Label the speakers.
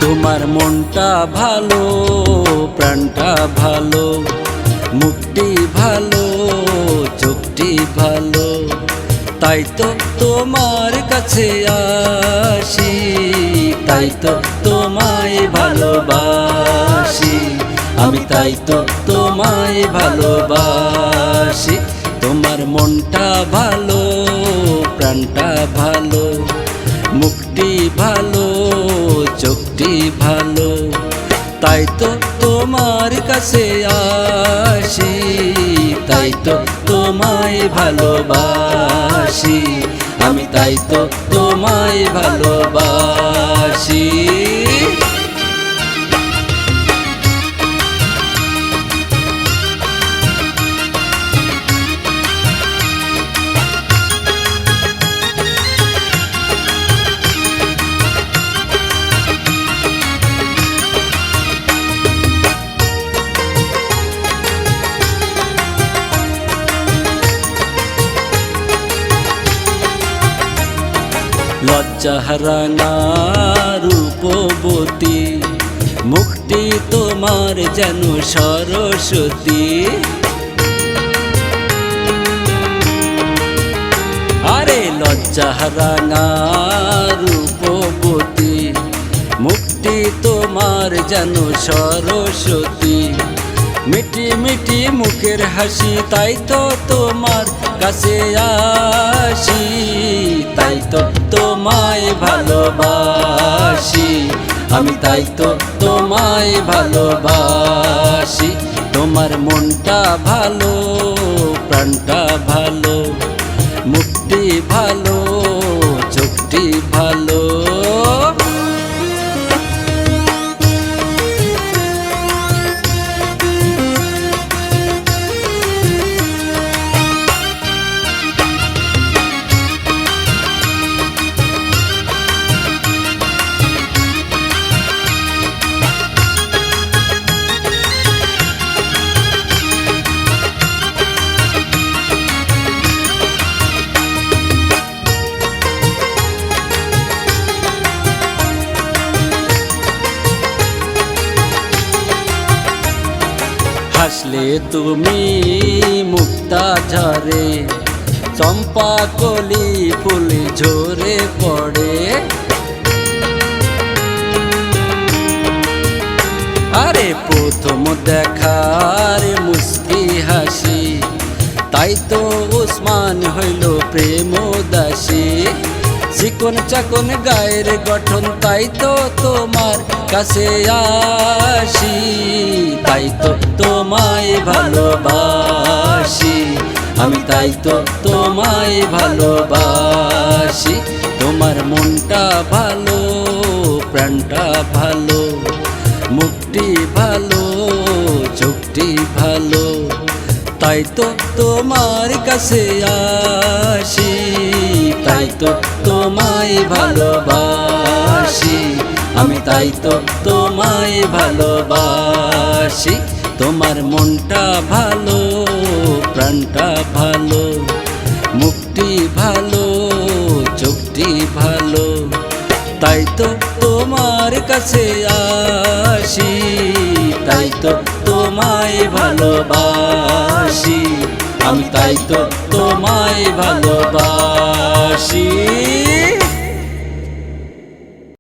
Speaker 1: তোমার মনটা ভালো, প্রাণটা ভালো, মুখটি ভালো, চোখটি ভালো, তাই তো তোমার কাছে আসি, তাই তো তোমায় ভালোবাসি আমি, তাই তো তোমায় ভালোবাসি। তোমার মনটা ভালো, প্রাণটা ভালো, মুখটি ভালো, চোখটি ভালো, তাই তো তোমার কাছে আসি, তাই তো তোমায় ভালোবাসি আমি, তাই তো তোমায় ভালোবাসি। লজ্জাহারানা রূপবতী, মুখটি তোমার যেন সরস্বতী। আরে লজ্জাহারানা রূপবতী, মুখটি তোমার যেন সরস্বতী। মিটি মিটি মুখের হাসি, তাই তো তোমার কাছে আসি, তাই তো তোমায় ভালোবাসি আমি, তাই তো তোমায় ভালোবাসি। তোমার মনটা ভালো, প্রাণটা ভালো, মুখটি ভালো, চোখটি ভালো। হাসলে তুমি মুক্তা ঝরে, চম্পা কলি ফুল ঝরে পড়ে। আরে প্রথম দেখার মুস্কি হাসি, তাই তো ওসমান হইল প্রেম দাসী। চিকন চাকন গায়ের গঠন, তাই তো তোমার কাছে আসি, তাই তো তোমায় ভালোবাসি আমি, তাই তো তোমায় ভালোবাসি। তোমার মনটা ভালো, প্রাণটা ভালো, মুখটি ভালো, চোখটি ভালো, তাই তো তোমার কাছে আসি, তাই তো তোমায় ভালোবাসি আমি, তাই তো তোমায় ভালোবাসি। তোমার মনটা ভালো, প্রাণটা ভালো, মুখটি ভালো, চোখটি ভালো, তাই তো তোমার কাছে আসি, তাই তো তোমায় ভালোবাসি আমি, তাই তো তোমায় ভালোবাসি।